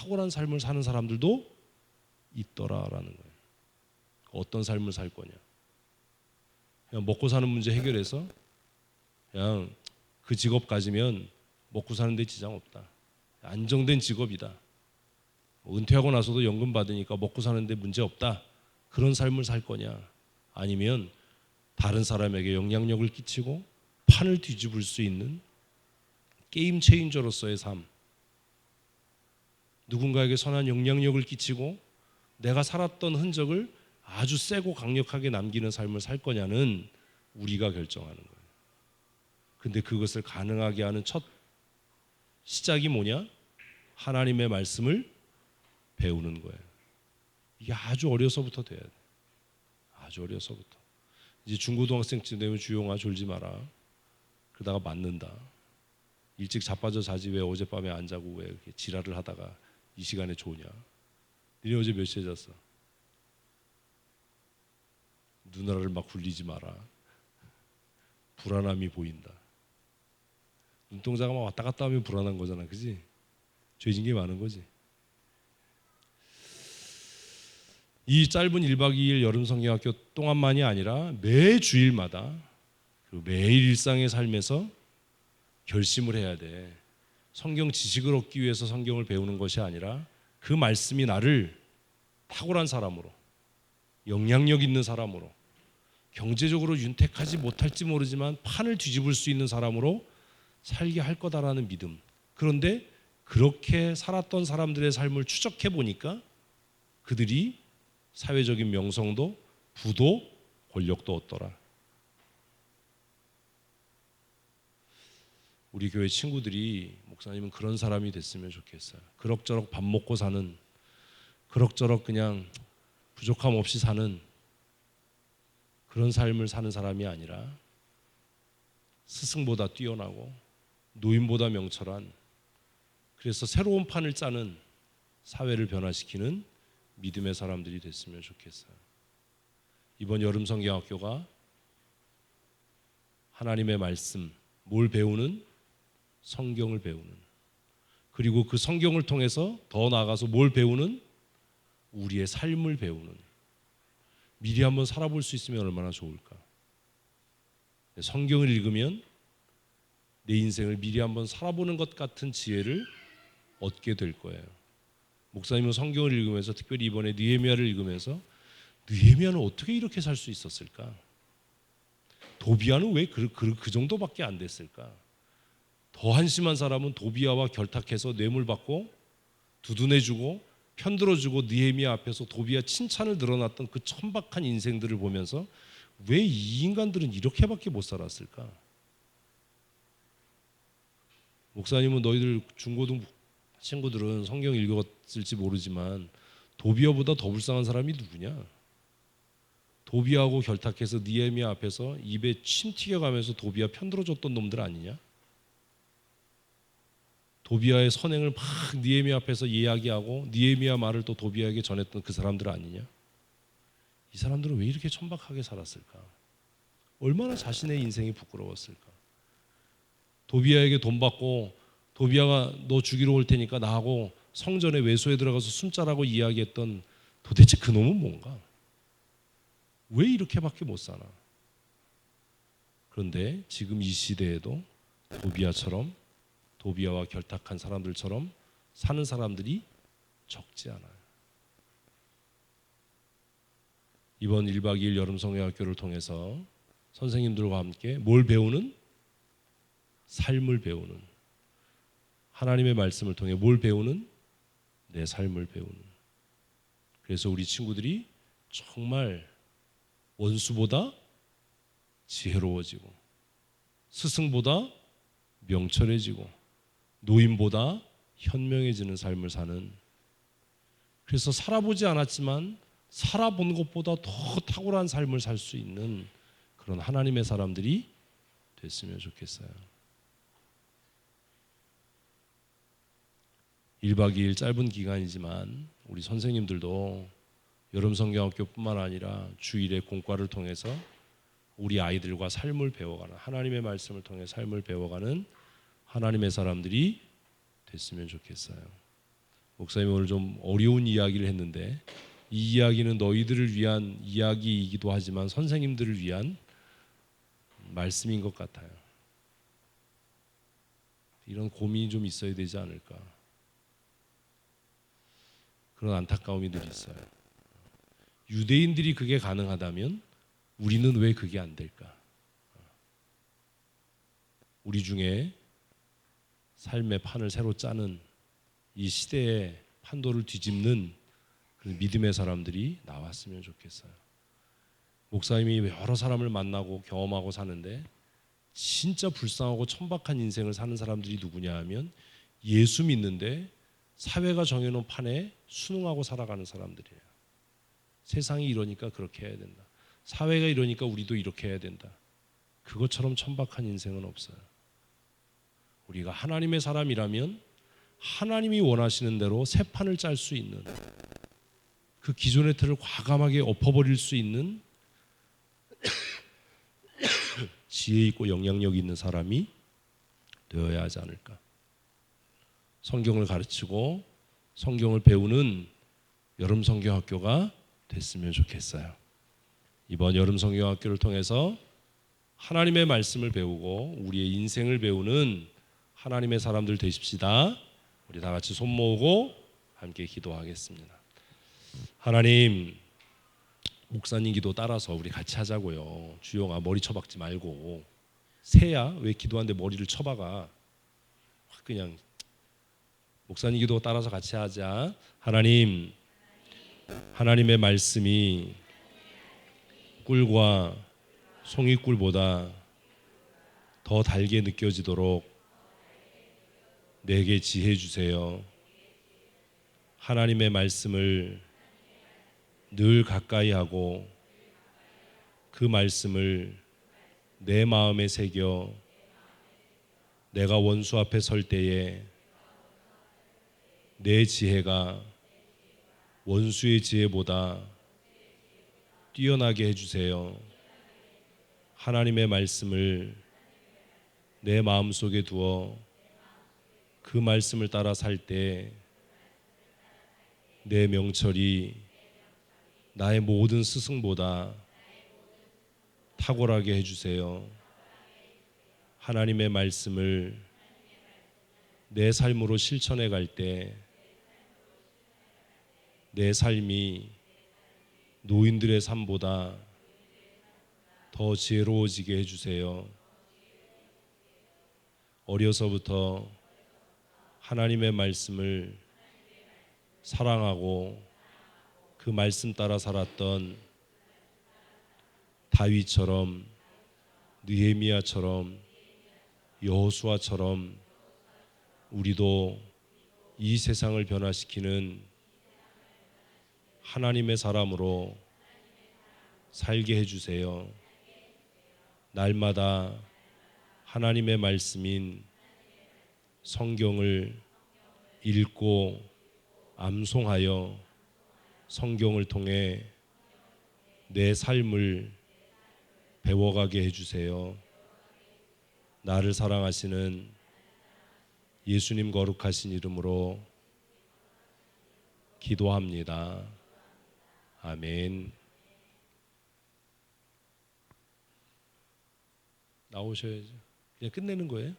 탁월한 삶을 사는 사람들도 있더라라는 거예요. 어떤 삶을 살 거냐. 그냥 먹고 사는 문제 해결해서 그냥 그 직업 가지면 먹고 사는 데 지장 없다. 안정된 직업이다. 은퇴하고 나서도 연금 받으니까 먹고 사는 데 문제 없다. 그런 삶을 살 거냐. 아니면 다른 사람에게 영향력을 끼치고 판을 뒤집을 수 있는 게임 체인저로서의 삶. 누군가에게 선한 영향력을 끼치고 내가 살았던 흔적을 아주 세고 강력하게 남기는 삶을 살 거냐는 우리가 결정하는 거예요. 근데 그것을 가능하게 하는 첫 시작이 뭐냐? 하나님의 말씀을 배우는 거예요. 이게 아주 어려서부터 돼야 돼. 아주 어려서부터. 이제 중고등학생쯤 되면 주용아 졸지 마라. 그러다가 맞는다. 일찍 자빠져 자지 왜 어젯밤에 안 자고 왜 이렇게 지랄을 하다가 이 시간에 조냐. 니네 어제 몇 시에 잤어? 누나를 막 굴리지 마라. 불안함이 보인다. 눈동자가 막 왔다 갔다 하면 불안한 거잖아. 그지? 죄진 게 많은 거지. 이 짧은 1박 2일 여름 성경학교 동안만이 아니라 매 주일마다 그 매일 일상의 삶에서 결심을 해야 돼. 성경 지식을 얻기 위해서 성경을 배우는 것이 아니라 그 말씀이 나를 탁월한 사람으로, 영향력 있는 사람으로, 경제적으로 윤택하지 못할지 모르지만 판을 뒤집을 수 있는 사람으로 살게 할 거다라는 믿음. 그런데 그렇게 살았던 사람들의 삶을 추적해 보니까 그들이 사회적인 명성도 부도 권력도 얻더라. 우리 교회 친구들이 목사님은 그런 사람이 됐으면 좋겠어요. 그럭저럭 밥 먹고 사는, 그럭저럭 그냥 부족함 없이 사는 그런 삶을 사는 사람이 아니라 스승보다 뛰어나고 노인보다 명철한, 그래서 새로운 판을 짜는, 사회를 변화시키는 믿음의 사람들이 됐으면 좋겠어요. 이번 여름 성경학교가 하나님의 말씀, 뭘 배우는? 성경을 배우는, 그리고 그 성경을 통해서 더 나아가서 뭘 배우는? 우리의 삶을 배우는, 미리 한번 살아볼 수 있으면 얼마나 좋을까. 성경을 읽으면 내 인생을 미리 한번 살아보는 것 같은 지혜를 얻게 될 거예요. 목사님은 성경을 읽으면서, 특별히 이번에 느헤미야를 읽으면서 느헤미야는 어떻게 이렇게 살 수 있었을까? 도비야는 왜 그 정도밖에 안 됐을까? 더 한심한 사람은 도비야와 결탁해서 뇌물 받고 두둔해주고 편들어주고 느헤미야 앞에서 도비야 칭찬을 늘어놨던 그 천박한 인생들을 보면서 왜 이 인간들은 이렇게밖에 못 살았을까? 목사님은 너희들 중고등 친구들은 성경 읽었을지 모르지만 도비야보다 더 불쌍한 사람이 누구냐? 도비야하고 결탁해서 느헤미야 앞에서 입에 침 튀겨가면서 도비야 편들어줬던 놈들 아니냐? 도비야의 선행을 막 느헤미야 앞에서 이야기하고 느헤미야 말을 또 도비야에게 전했던 그 사람들 아니냐? 이 사람들은 왜 이렇게 천박하게 살았을까? 얼마나 자신의 인생이 부끄러웠을까? 도비야에게 돈 받고 도비야가 너 죽이러 올 테니까 나하고 성전에 외소에 들어가서 숨자라고 이야기했던 도대체 그 놈은 뭔가? 왜 이렇게밖에 못 사나? 그런데 지금 이 시대에도 도비야처럼, 도비야와 결탁한 사람들처럼 사는 사람들이 적지 않아요. 이번 1박 2일 여름 성경학교를 통해서 선생님들과 함께 뭘 배우는? 삶을 배우는, 하나님의 말씀을 통해 뭘 배우는? 내 삶을 배우는. 그래서 우리 친구들이 정말 원수보다 지혜로워지고 스승보다 명철해지고 노인보다 현명해지는 삶을 사는, 그래서 살아보지 않았지만 살아본 것보다 더 탁월한 삶을 살 수 있는 그런 하나님의 사람들이 됐으면 좋겠어요. 1박 2일 짧은 기간이지만 우리 선생님들도 여름 성경학교뿐만 아니라 주일의 공과를 통해서 우리 아이들과 삶을 배워가는, 하나님의 말씀을 통해 삶을 배워가는 하나님의 사람들이 됐으면 좋겠어요. 목사님이 오늘 좀 어려운 이야기를 했는데 이 이야기는 너희들을 위한 이야기이기도 하지만 선생님들을 위한 말씀인 것 같아요. 이런 고민이 좀 있어야 되지 않을까, 그런 안타까움이 늘 있어요. 유대인들이 그게 가능하다면 우리는 왜 그게 안 될까? 우리 중에 삶의 판을 새로 짜는, 이 시대의 판도를 뒤집는 그런 믿음의 사람들이 나왔으면 좋겠어요. 목사님이 여러 사람을 만나고 경험하고 사는데 진짜 불쌍하고 천박한 인생을 사는 사람들이 누구냐 하면 예수 믿는데 사회가 정해놓은 판에 순응하고 살아가는 사람들이에요. 세상이 이러니까 그렇게 해야 된다, 사회가 이러니까 우리도 이렇게 해야 된다. 그것처럼 천박한 인생은 없어요. 우리가 하나님의 사람이라면 하나님이 원하시는 대로 새 판을 짤 수 있는, 그 기존의 틀을 과감하게 엎어버릴 수 있는 지혜 있고 영향력 있는 사람이 되어야 하지 않을까. 성경을 가르치고 성경을 배우는 여름 성경학교가 됐으면 좋겠어요. 이번 여름 성경학교를 통해서 하나님의 말씀을 배우고 우리의 인생을 배우는 하나님의 사람들 되십시다. 우리 다 같이 손 모으고 함께 기도하겠습니다. 하나님, 목사님 기도 따라서 우리 같이 하자고요. 주영아, 머리 쳐박지 말고. 새야 왜 기도하는데 머리를 쳐박아? 그냥 목사님 기도 따라서 같이 하자. 하나님, 하나님의 말씀이 꿀과 송이꿀보다 더 달게 느껴지도록 내게 지혜 주세요. 하나님의 말씀을 늘 가까이 하고 그 말씀을 내 마음에 새겨 내가 원수 앞에 설 때에 내 지혜가 원수의 지혜보다 뛰어나게 해주세요. 하나님의 말씀을 내 마음속에 두어 그 말씀을 따라 살 때 내 명철이 나의 모든 스승보다 탁월하게 해주세요. 하나님의 말씀을 내 삶으로 실천해 갈 때 내 삶이 노인들의 삶보다 더 지혜로워지게 해주세요. 어려서부터 하나님의 말씀을 사랑하고 그 말씀 따라 살았던 다윗처럼, 느헤미야처럼, 여호수아처럼 우리도 이 세상을 변화시키는 하나님의 사람으로 살게 해주세요. 날마다 하나님의 말씀인 성경을 읽고 암송하여 성경을 통해 내 삶을 배워가게 해주세요. 나를 사랑하시는 예수님 거룩하신 이름으로 기도합니다. 아멘. 나오셔야죠. 그냥 끝내는 거예요.